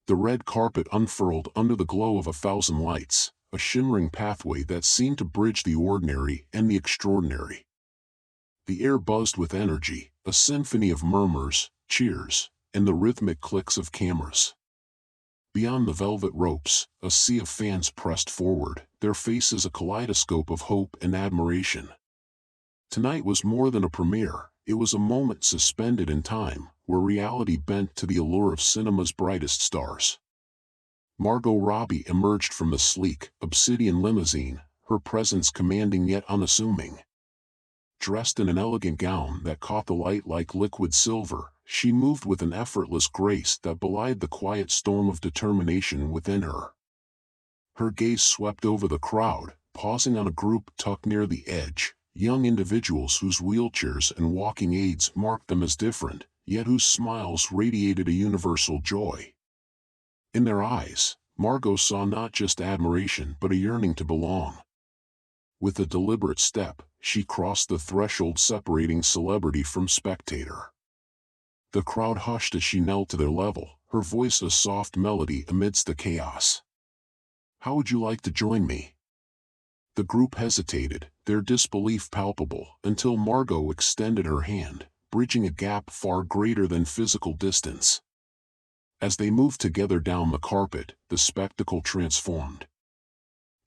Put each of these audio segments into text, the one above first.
The red carpet unfurled under the glow of 1,000 lights, a shimmering pathway that seemed to bridge the ordinary and the extraordinary. The air buzzed with energy, a symphony of murmurs, cheers, and the rhythmic clicks of cameras. Beyond the velvet ropes, a sea of fans pressed forward, their faces a kaleidoscope of hope and admiration. Tonight was more than a premiere, it was a moment suspended in time, where reality bent to the allure of cinema's brightest stars. Margot Robbie emerged from the sleek, obsidian limousine, her presence commanding yet unassuming. Dressed in an elegant gown that caught the light like liquid silver, she moved with an effortless grace that belied the quiet storm of determination within her. Her gaze swept over the crowd, pausing on a group tucked near the edge, young individuals whose wheelchairs and walking aids marked them as different, yet whose smiles radiated a universal joy. In their eyes, Margot saw not just admiration but a yearning to belong. With a deliberate step, she crossed the threshold separating celebrity from spectator. The crowd hushed as she knelt to their level, her voice a soft melody amidst the chaos. "How would you like to join me?" The group hesitated, their disbelief palpable, until Margot extended her hand, bridging a gap far greater than physical distance. As they moved together down the carpet, the spectacle transformed.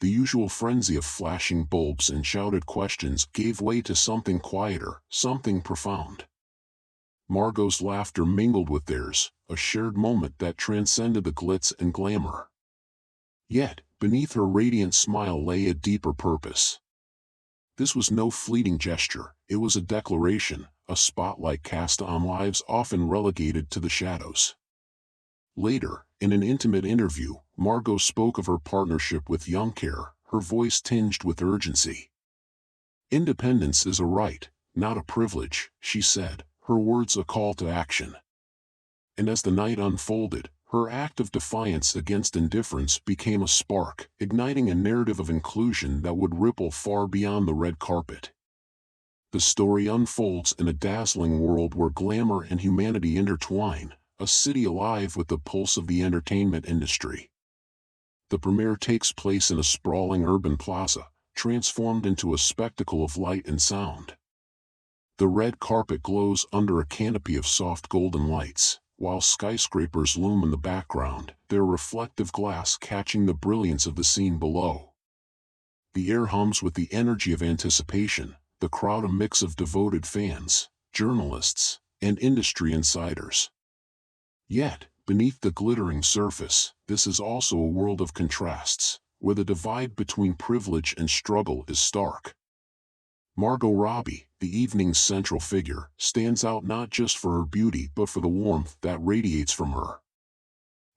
The usual frenzy of flashing bulbs and shouted questions gave way to something quieter, something profound. Margot's laughter mingled with theirs, a shared moment that transcended the glitz and glamour. Yet, beneath her radiant smile lay a deeper purpose. This was no fleeting gesture, it was a declaration, a spotlight cast on lives often relegated to the shadows. Later, in an intimate interview, Margot spoke of her partnership with Untold, her voice tinged with urgency. "Independence is a right, not a privilege," she said, her words a call to action. And as the night unfolded, her act of defiance against indifference became a spark, igniting a narrative of inclusion that would ripple far beyond the red carpet. The story unfolds in a dazzling world where glamour and humanity intertwine, a city alive with the pulse of the entertainment industry. The premiere takes place in a sprawling urban plaza, transformed into a spectacle of light and sound. The red carpet glows under a canopy of soft golden lights, while skyscrapers loom in the background, their reflective glass catching the brilliance of the scene below. The air hums with the energy of anticipation, the crowd a mix of devoted fans, journalists, and industry insiders. Yet, beneath the glittering surface, this is also a world of contrasts, where the divide between privilege and struggle is stark. Margot Robbie, the evening's central figure, stands out not just for her beauty but for the warmth that radiates from her.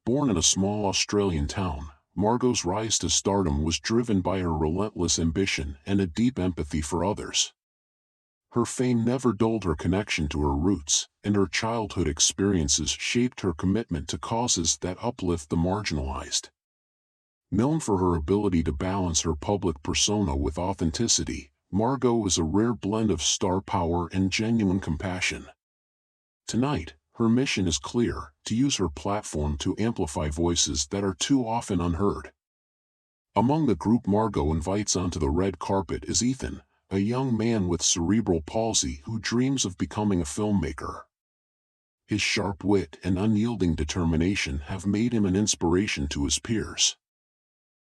Born in a small Australian town, Margot's rise to stardom was driven by her relentless ambition and a deep empathy for others. Her fame never dulled her connection to her roots, and her childhood experiences shaped her commitment to causes that uplift the marginalized. Known for her ability to balance her public persona with authenticity, Margot is a rare blend of star power and genuine compassion. Tonight, her mission is clear: to use her platform to amplify voices that are too often unheard. Among the group Margot invites onto the red carpet is Ethan, a young man with cerebral palsy who dreams of becoming a filmmaker. His sharp wit and unyielding determination have made him an inspiration to his peers.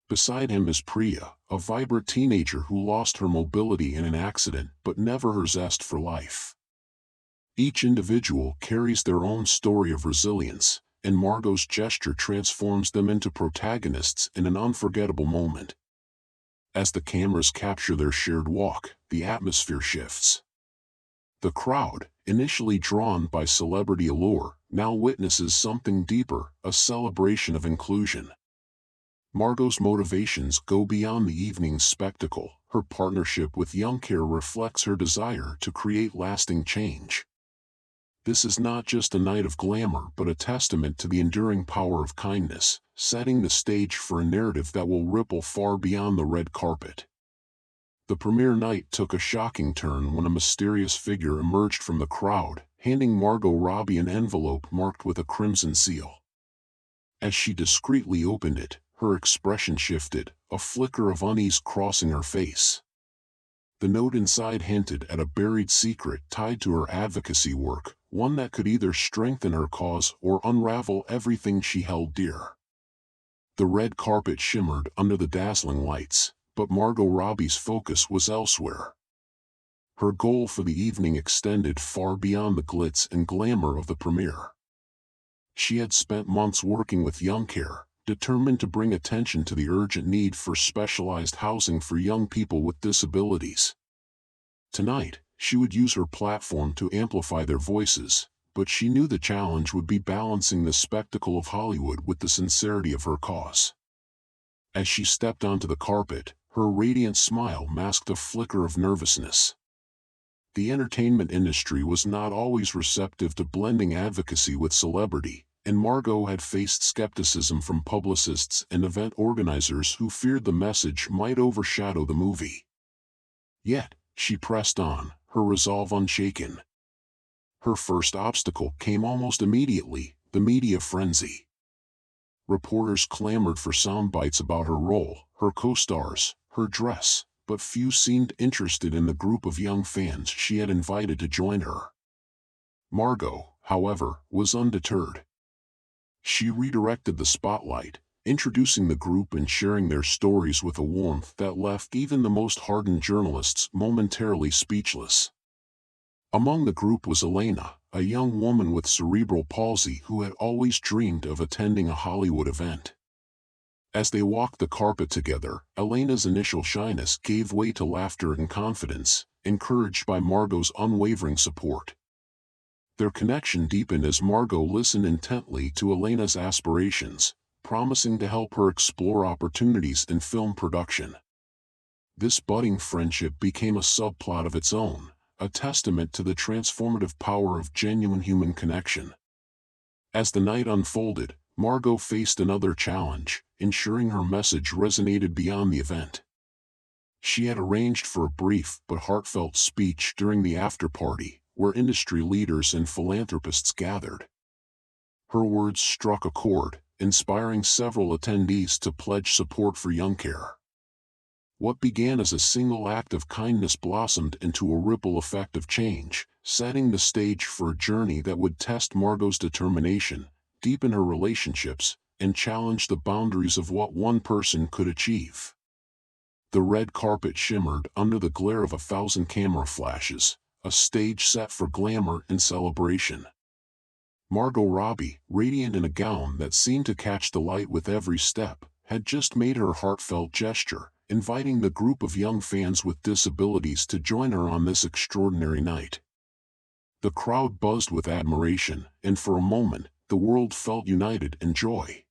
Beside him is Priya, a vibrant teenager who lost her mobility in an accident but never her zest for life. Each individual carries their own story of resilience, and Margot's gesture transforms them into protagonists in an unforgettable moment. As the cameras capture their shared walk, the atmosphere shifts. The crowd, initially drawn by celebrity allure, now witnesses something deeper, a celebration of inclusion. Margot's motivations go beyond the evening's spectacle. Her partnership with Untold reflects her desire to create lasting change. This is not just a night of glamour but a testament to the enduring power of kindness, setting the stage for a narrative that will ripple far beyond the red carpet. The premiere night took a shocking turn when a mysterious figure emerged from the crowd, handing Margot Robbie an envelope marked with a crimson seal. As she discreetly opened it, her expression shifted, a flicker of unease crossing her face. The note inside hinted at a buried secret tied to her advocacy work, one that could either strengthen her cause or unravel everything she held dear. The red carpet shimmered under the dazzling lights, but Margot Robbie's focus was elsewhere. Her goal for the evening extended far beyond the glitz and glamour of the premiere. She had spent months working with Young Care, determined to bring attention to the urgent need for specialized housing for young people with disabilities. Tonight, she would use her platform to amplify their voices, but she knew the challenge would be balancing the spectacle of Hollywood with the sincerity of her cause. As she stepped onto the carpet, her radiant smile masked a flicker of nervousness. The entertainment industry was not always receptive to blending advocacy with celebrity, and Margot had faced skepticism from publicists and event organizers who feared the message might overshadow the movie. Yet, she pressed on, her resolve unshaken. Her first obstacle came almost immediately: the media frenzy. Reporters clamored for sound bites about her role, her co-stars, her dress, but few seemed interested in the group of young fans she had invited to join her. Margot, however, was undeterred. She redirected the spotlight, introducing the group and sharing their stories with a warmth that left even the most hardened journalists momentarily speechless. Among the group was Elena, a young woman with cerebral palsy who had always dreamed of attending a Hollywood event. As they walked the carpet together, Elena's initial shyness gave way to laughter and confidence, encouraged by Margot's unwavering support. Their connection deepened as Margot listened intently to Elena's aspirations, promising to help her explore opportunities in film production. This budding friendship became a subplot of its own, a testament to the transformative power of genuine human connection. As the night unfolded, Margot faced another challenge: ensuring her message resonated beyond the event. She had arranged for a brief but heartfelt speech during the after-party, where industry leaders and philanthropists gathered. Her words struck a chord, inspiring several attendees to pledge support for Young Care. What began as a single act of kindness blossomed into a ripple effect of change, setting the stage for a journey that would test Margot's determination, deepen her relationships, and challenge the boundaries of what one person could achieve. The red carpet shimmered under the glare of 1,000 camera flashes, a stage set for glamour and celebration. Margot Robbie, radiant in a gown that seemed to catch the light with every step, had just made her heartfelt gesture, inviting the group of young fans with disabilities to join her on this extraordinary night. The crowd buzzed with admiration, and for a moment, the world felt united in joy.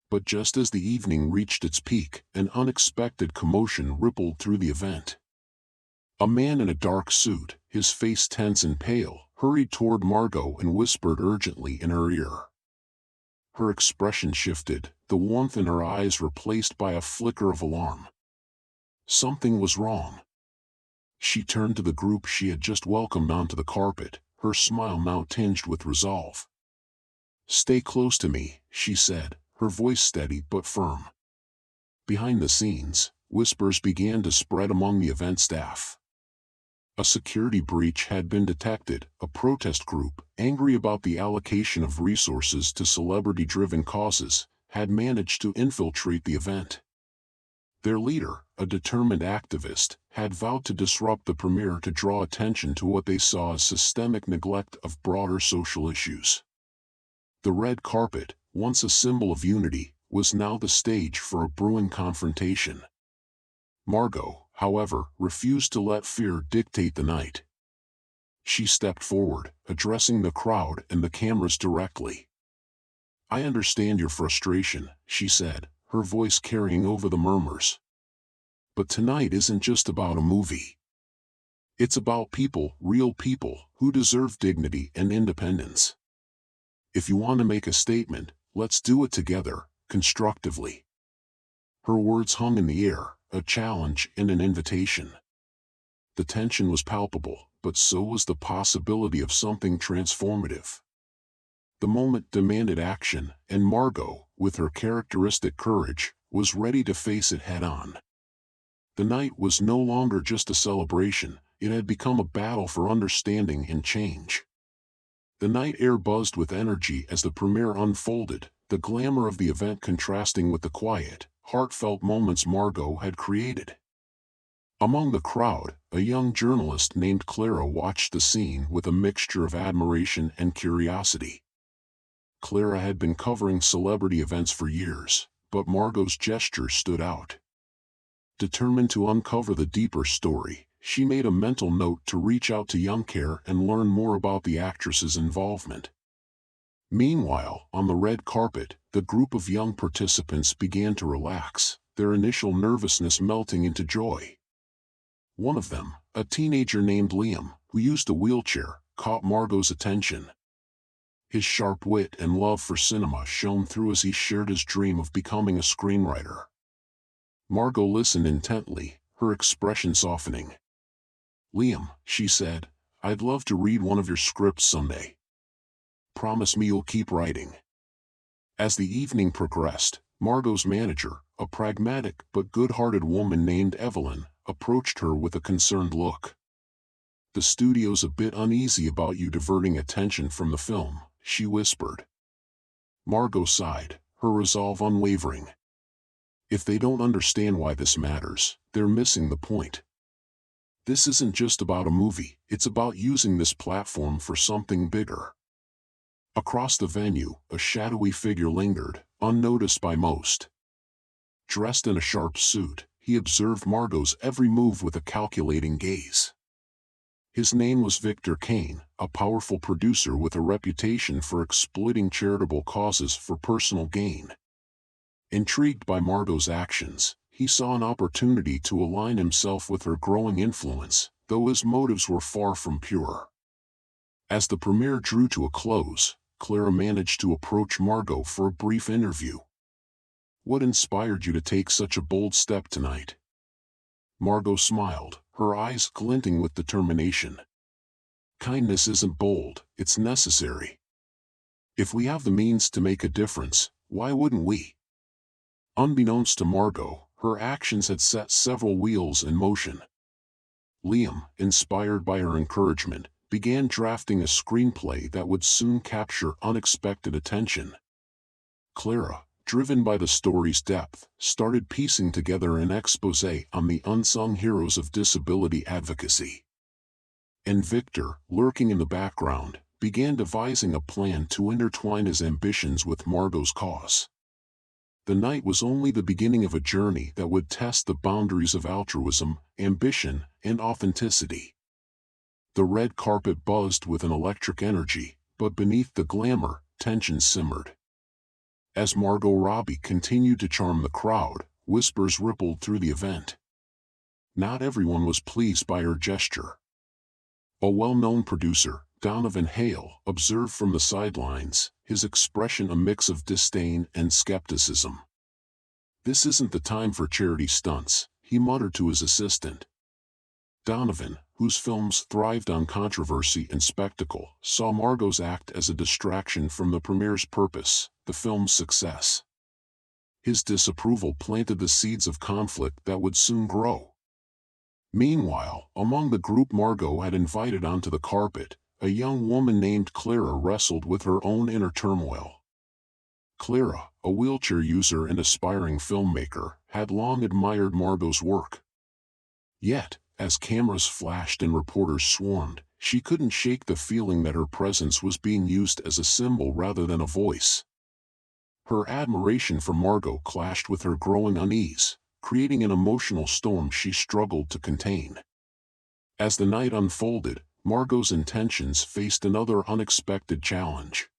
But just as the evening reached its peak, an unexpected commotion rippled through the event. A man in a dark suit, his face tense and pale, hurried toward Margot and whispered urgently in her ear. Her expression shifted, the warmth in her eyes replaced by a flicker of alarm. Something was wrong. She turned to the group she had just welcomed onto the carpet, her smile now tinged with resolve. "Stay close to me," she said, her voice steady but firm. Behind the scenes, whispers began to spread among the event staff. A security breach had been detected. A protest group, angry about the allocation of resources to celebrity-driven causes, had managed to infiltrate the event. Their leader, a determined activist, had vowed to disrupt the premiere to draw attention to what they saw as systemic neglect of broader social issues. The red carpet, once a symbol of unity, was now the stage for a brewing confrontation. Margot, however, refused to let fear dictate the night. She stepped forward, addressing the crowd and the cameras directly. "I understand your frustration," she said, her voice carrying over the murmurs. "But tonight isn't just about a movie. It's about people, real people, who deserve dignity and independence. If you want to make a statement, let's do it together, constructively." Her words hung in the air, a challenge and an invitation. The tension was palpable, but so was the possibility of something transformative. The moment demanded action, and Margot, with her characteristic courage, was ready to face it head-on. The night was no longer just a celebration, it had become a battle for understanding and change. The night air buzzed with energy as the premiere unfolded, the glamour of the event contrasting with the quiet, heartfelt moments Margot had created. Among the crowd, a young journalist named Clara watched the scene with a mixture of admiration and curiosity. Clara had been covering celebrity events for years, but Margot's gesture stood out. Determined to uncover the deeper story, she made a mental note to reach out to Youngcare and learn more about the actress's involvement. Meanwhile, on the red carpet, the group of young participants began to relax, their initial nervousness melting into joy. One of them, a teenager named Liam, who used a wheelchair, caught Margot's attention. His sharp wit and love for cinema shone through as he shared his dream of becoming a screenwriter. Margot listened intently, her expression softening. "Liam," she said, "I'd love to read one of your scripts someday. Promise me you'll keep writing." As the evening progressed, Margot's manager, a pragmatic but good-hearted woman named Evelyn, approached her with a concerned look. "The studio's a bit uneasy about you diverting attention from the film," she whispered. Margot sighed, her resolve unwavering. "If they don't understand why this matters, they're missing the point. This isn't just about a movie, it's about using this platform for something bigger." Across the venue, a shadowy figure lingered, unnoticed by most. Dressed in a sharp suit, he observed Margot's every move with a calculating gaze. His name was Victor Kane, a powerful producer with a reputation for exploiting charitable causes for personal gain. Intrigued by Margot's actions, he saw an opportunity to align himself with her growing influence, though his motives were far from pure. As the premiere drew to a close, Clara managed to approach Margot for a brief interview. "What inspired you to take such a bold step tonight?" Margot smiled, her eyes glinting with determination. "Kindness isn't bold, it's necessary. If we have the means to make a difference, why wouldn't we?" Unbeknownst to Margot, her actions had set several wheels in motion. Liam, inspired by her encouragement, began drafting a screenplay that would soon capture unexpected attention. Clara, driven by the story's depth, started piecing together an exposé on the unsung heroes of disability advocacy. And Victor, lurking in the background, began devising a plan to intertwine his ambitions with Margot's cause. The night was only the beginning of a journey that would test the boundaries of altruism, ambition, and authenticity. The red carpet buzzed with an electric energy, but beneath the glamour, tension simmered. As Margot Robbie continued to charm the crowd, whispers rippled through the event. Not everyone was pleased by her gesture. A well-known producer, Donovan Hale, observed from the sidelines, his expression a mix of disdain and skepticism. "This isn't the time for charity stunts," he muttered to his assistant. Donovan, whose films thrived on controversy and spectacle, saw Margot's act as a distraction from the premiere's purpose, the film's success. His disapproval planted the seeds of conflict that would soon grow. Meanwhile, among the group Margot had invited onto the carpet, a young woman named Clara wrestled with her own inner turmoil. Clara, a wheelchair user and aspiring filmmaker, had long admired Margot's work. Yet, as cameras flashed and reporters swarmed, she couldn't shake the feeling that her presence was being used as a symbol rather than a voice. Her admiration for Margot clashed with her growing unease, creating an emotional storm she struggled to contain. As the night unfolded, Margot's intentions faced another unexpected challenge.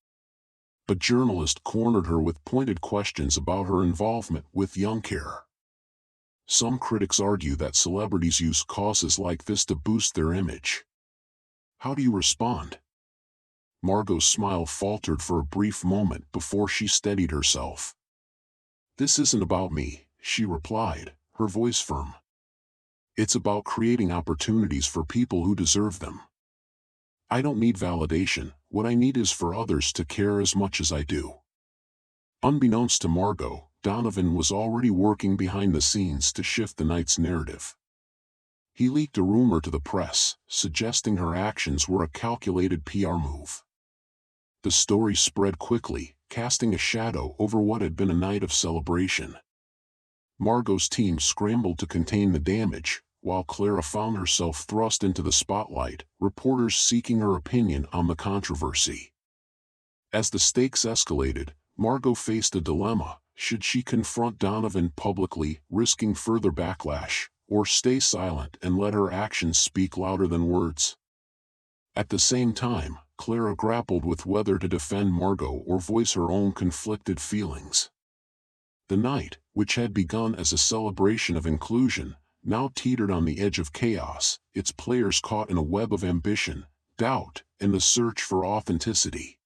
A journalist cornered her with pointed questions about her involvement with Youngcare. Some critics argue that celebrities use causes like this to boost their image. How do you respond? Margot's smile faltered for a brief moment before she steadied herself. "This isn't about me," she replied, her voice firm. "It's about creating opportunities for people who deserve them." I don't need validation, what I need is for others to care as much as I do." Unbeknownst to Margot, Donovan was already working behind the scenes to shift the night's narrative. He leaked a rumor to the press, suggesting her actions were a calculated PR move. The story spread quickly, casting a shadow over what had been a night of celebration. Margot's team scrambled to contain the damage, while Clara found herself thrust into the spotlight, reporters seeking her opinion on the controversy. As the stakes escalated, Margot faced a dilemma: should she confront Donovan publicly, risking further backlash, or stay silent and let her actions speak louder than words? At the same time, Clara grappled with whether to defend Margot or voice her own conflicted feelings. The night, which had begun as a celebration of inclusion, now teetered on the edge of chaos, its players caught in a web of ambition, doubt, and the search for authenticity.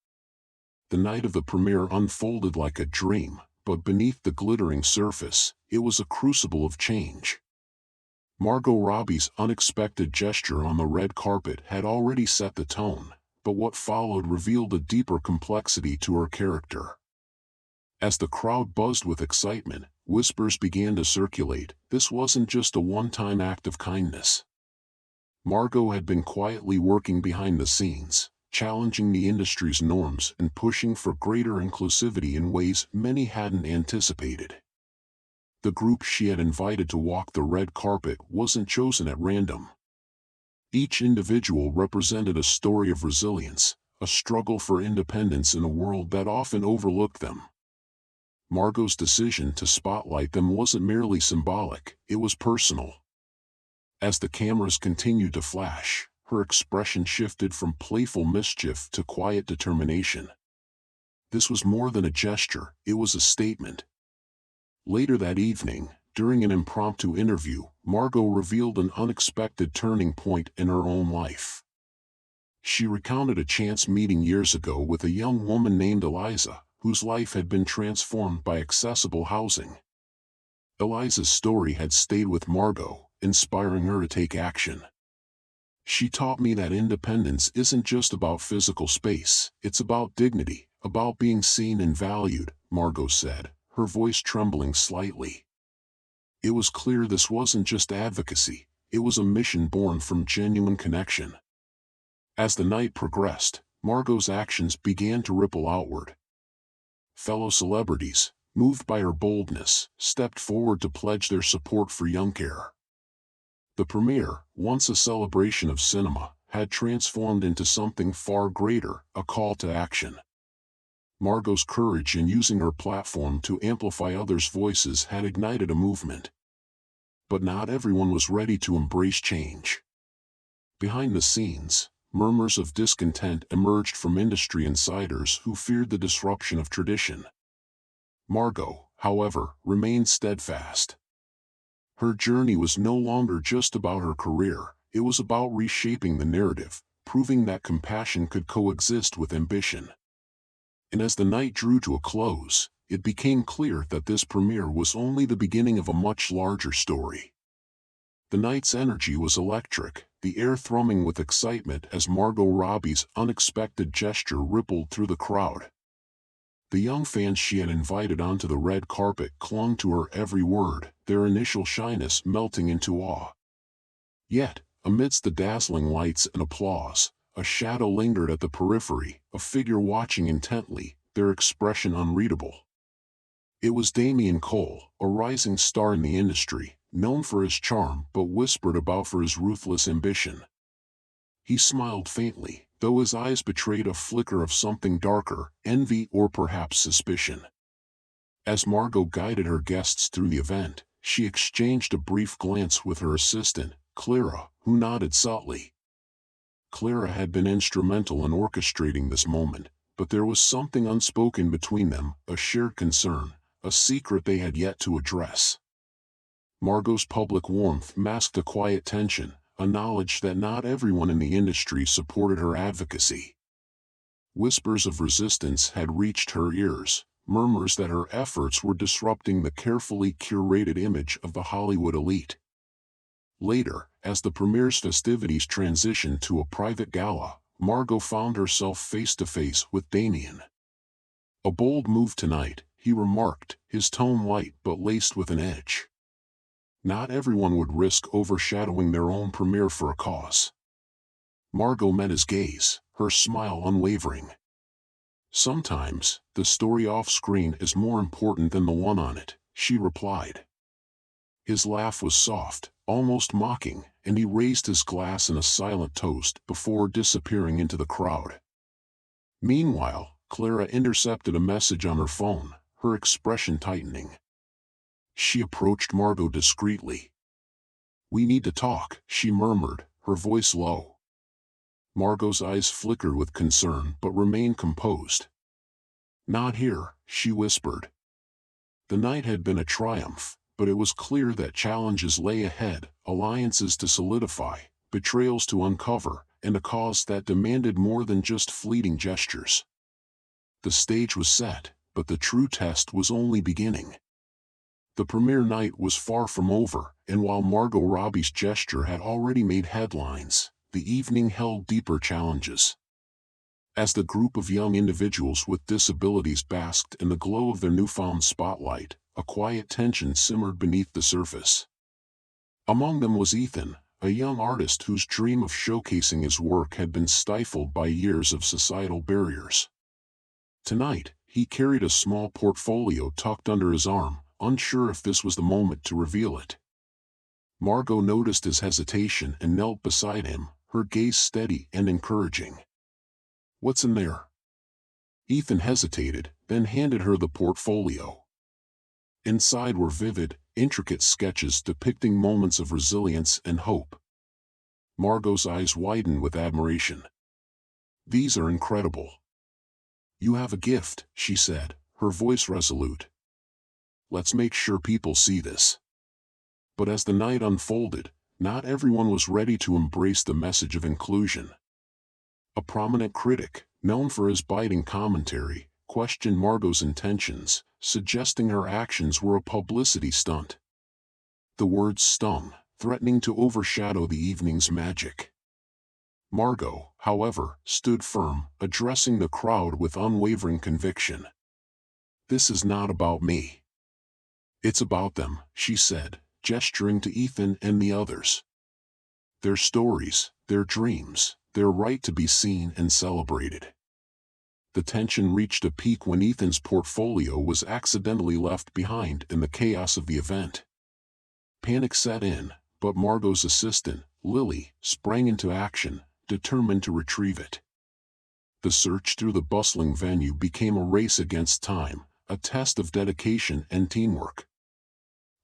The night of the premiere unfolded like a dream, but beneath the glittering surface, it was a crucible of change. Margot Robbie's unexpected gesture on the red carpet had already set the tone, but what followed revealed a deeper complexity to her character. As the crowd buzzed with excitement, whispers began to circulate: this wasn't just a one-time act of kindness. Margot had been quietly working behind the scenes, challenging the industry's norms and pushing for greater inclusivity in ways many hadn't anticipated. The group she had invited to walk the red carpet wasn't chosen at random. Each individual represented a story of resilience, a struggle for independence in a world that often overlooked them. Margot's decision to spotlight them wasn't merely symbolic, it was personal. As the cameras continued to flash, her expression shifted from playful mischief to quiet determination. This was more than a gesture, it was a statement. Later that evening, during an impromptu interview, Margot revealed an unexpected turning point in her own life. She recounted a chance meeting years ago with a young woman named Eliza, whose life had been transformed by accessible housing. Eliza's story had stayed with Margot, inspiring her to take action. "She taught me that independence isn't just about physical space, it's about dignity, about being seen and valued," Margot said, her voice trembling slightly. It was clear this wasn't just advocacy, it was a mission born from genuine connection. As the night progressed, Margot's actions began to ripple outward. Fellow celebrities, moved by her boldness, stepped forward to pledge their support for YoungCare. The premiere, once a celebration of cinema, had transformed into something far greater, a call to action. Margot's courage in using her platform to amplify others' voices had ignited a movement. But not everyone was ready to embrace change. Behind the scenes, murmurs of discontent emerged from industry insiders who feared the disruption of tradition. Margot, however, remained steadfast. Her journey was no longer just about her career, it was about reshaping the narrative, proving that compassion could coexist with ambition. And as the night drew to a close, it became clear that this premiere was only the beginning of a much larger story. The night's energy was electric, the air thrumming with excitement as Margot Robbie's unexpected gesture rippled through the crowd. The young fans she had invited onto the red carpet clung to her every word, their initial shyness melting into awe. Yet, amidst the dazzling lights and applause, a shadow lingered at the periphery, a figure watching intently, their expression unreadable. It was Damian Cole, a rising star in the industry, known for his charm but whispered about for his ruthless ambition. He smiled faintly, though his eyes betrayed a flicker of something darker, envy or perhaps suspicion. As Margot guided her guests through the event, she exchanged a brief glance with her assistant, Clara, who nodded subtly. Clara had been instrumental in orchestrating this moment, but there was something unspoken between them, a shared concern, a secret they had yet to address. Margot's public warmth masked a quiet tension, a knowledge that not everyone in the industry supported her advocacy. Whispers of resistance had reached her ears, murmurs that her efforts were disrupting the carefully curated image of the Hollywood elite. Later, as the premiere's festivities transitioned to a private gala, Margot found herself face to face with Damien. "A bold move tonight," he remarked, his tone light but laced with an edge. Not everyone would risk overshadowing their own premiere for a cause. Margot met his gaze, her smile unwavering. "Sometimes, the story off-screen is more important than the one on it," she replied. His laugh was soft, almost mocking, and he raised his glass in a silent toast before disappearing into the crowd. Meanwhile, Clara intercepted a message on her phone, her expression tightening. She approached Margot discreetly. "We need to talk," she murmured, her voice low. Margot's eyes flickered with concern but remained composed. "Not here," she whispered. The night had been a triumph, but it was clear that challenges lay ahead, alliances to solidify, betrayals to uncover, and a cause that demanded more than just fleeting gestures. The stage was set, but the true test was only beginning. The premiere night was far from over, and while Margot Robbie's gesture had already made headlines, the evening held deeper challenges. As the group of young individuals with disabilities basked in the glow of their newfound spotlight, a quiet tension simmered beneath the surface. Among them was Ethan, a young artist whose dream of showcasing his work had been stifled by years of societal barriers. Tonight, he carried a small portfolio tucked under his arm, unsure if this was the moment to reveal it. Margot noticed his hesitation and knelt beside him, her gaze steady and encouraging. "What's in there?" Ethan hesitated, then handed her the portfolio. Inside were vivid, intricate sketches depicting moments of resilience and hope. Margot's eyes widened with admiration. "These are incredible." "You have a gift," she said, her voice resolute. "Let's make sure people see this." But as the night unfolded, not everyone was ready to embrace the message of inclusion. A prominent critic, known for his biting commentary, questioned Margot's intentions, suggesting her actions were a publicity stunt. The words stung, threatening to overshadow the evening's magic. Margot, however, stood firm, addressing the crowd with unwavering conviction. "This is not about me. It's about them," she said, gesturing to Ethan and the others. "Their stories, their dreams, their right to be seen and celebrated." The tension reached a peak when Ethan's portfolio was accidentally left behind in the chaos of the event. Panic set in, but Margot's assistant, Lily, sprang into action, determined to retrieve it. The search through the bustling venue became a race against time, a test of dedication and teamwork.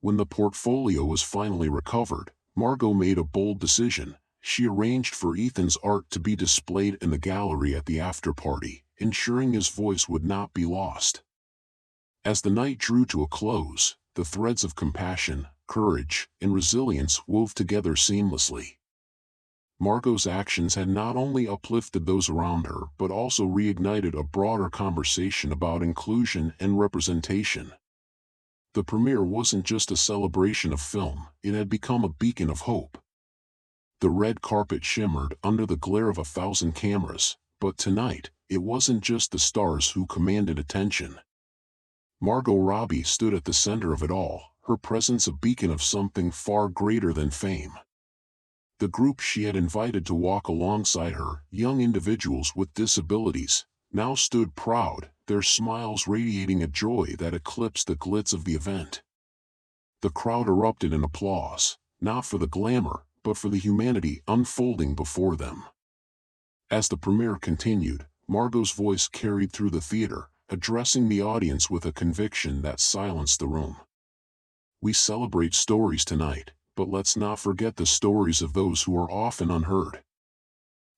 When the portfolio was finally recovered, Margot made a bold decision. She arranged for Ethan's art to be displayed in the gallery at the after-party, ensuring his voice would not be lost. As the night drew to a close, the threads of compassion, courage, and resilience wove together seamlessly. Margot's actions had not only uplifted those around her but also reignited a broader conversation about inclusion and representation. The premiere wasn't just a celebration of film, it had become a beacon of hope. The red carpet shimmered under the glare of 1,000 cameras, but tonight, it wasn't just the stars who commanded attention. Margot Robbie stood at the center of it all, her presence a beacon of something far greater than fame. The group she had invited to walk alongside her, young individuals with disabilities, now stood proud, their smiles radiating a joy that eclipsed the glitz of the event. The crowd erupted in applause, not for the glamour, but for the humanity unfolding before them. As the premiere continued, Margot's voice carried through the theater, addressing the audience with a conviction that silenced the room. "We celebrate stories tonight, but let's not forget the stories of those who are often unheard.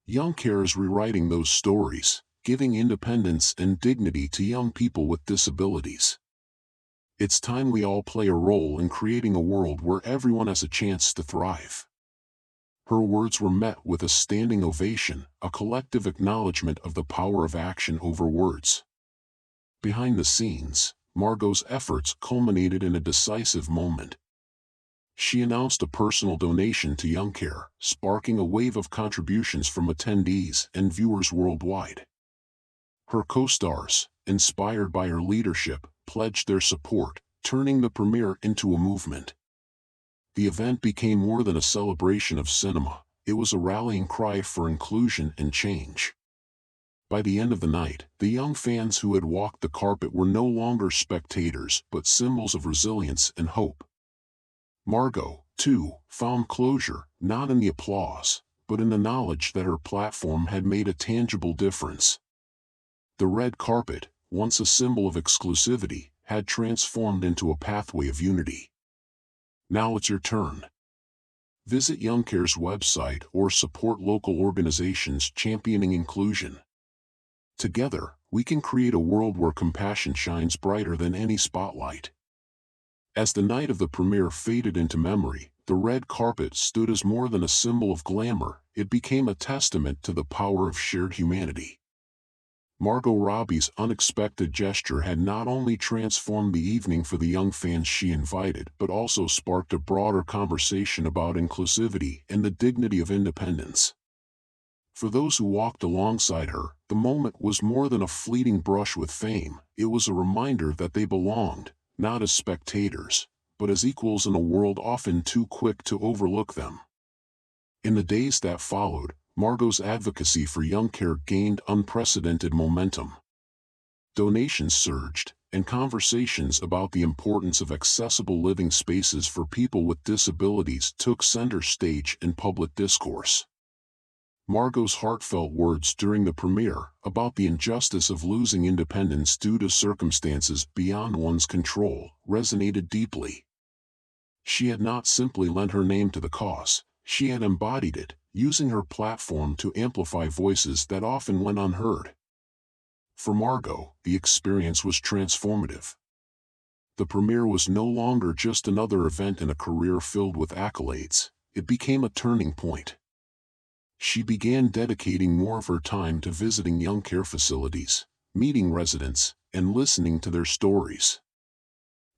Young Care is rewriting those stories, giving independence and dignity to young people with disabilities. It's time we all play a role in creating a world where everyone has a chance to thrive." Her words were met with a standing ovation, a collective acknowledgement of the power of action over words. Behind the scenes, Margot's efforts culminated in a decisive moment. She announced a personal donation to Young Care, sparking a wave of contributions from attendees and viewers worldwide. Her co-stars, inspired by her leadership, pledged their support, turning the premiere into a movement. The event became more than a celebration of cinema. It was a rallying cry for inclusion and change. By the end of the night, the young fans who had walked the carpet were no longer spectators but symbols of resilience and hope. Margot, too, found closure, not in the applause, but in the knowledge that her platform had made a tangible difference. The red carpet, once a symbol of exclusivity, had transformed into a pathway of unity. Now it's your turn. Visit Young Care's website or support local organizations championing inclusion. Together, we can create a world where compassion shines brighter than any spotlight. As the night of the premiere faded into memory, the red carpet stood as more than a symbol of glamour. It became a testament to the power of shared humanity. Margot Robbie's unexpected gesture had not only transformed the evening for the young fans she invited, but also sparked a broader conversation about inclusivity and the dignity of independence. For those who walked alongside her, the moment was more than a fleeting brush with fame. It was a reminder that they belonged, not as spectators, but as equals in a world often too quick to overlook them. In the days that followed, Margot's advocacy for Young Care gained unprecedented momentum. Donations surged, and conversations about the importance of accessible living spaces for people with disabilities took center stage in public discourse. Margot's heartfelt words during the premiere about the injustice of losing independence due to circumstances beyond one's control resonated deeply. She had not simply lent her name to the cause, she had embodied it, using her platform to amplify voices that often went unheard. For Margot, the experience was transformative. The premiere was no longer just another event in a career filled with accolades, it became a turning point. She began dedicating more of her time to visiting Young Care facilities, meeting residents, and listening to their stories.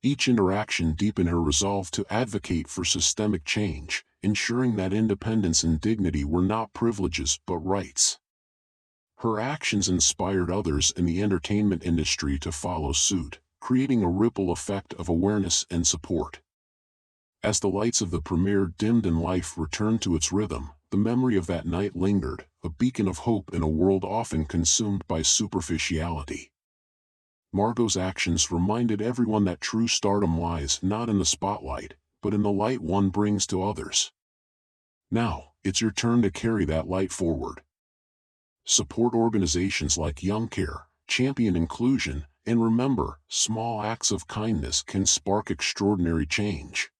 Each interaction deepened her resolve to advocate for systemic change, ensuring that independence and dignity were not privileges but rights. Her actions inspired others in the entertainment industry to follow suit, creating a ripple effect of awareness and support. As the lights of the premiere dimmed and life returned to its rhythm, the memory of that night lingered, a beacon of hope in a world often consumed by superficiality. Margot's actions reminded everyone that true stardom lies not in the spotlight, but in the light one brings to others. Now, it's your turn to carry that light forward. Support organizations like Young Care, champion inclusion, and remember, small acts of kindness can spark extraordinary change.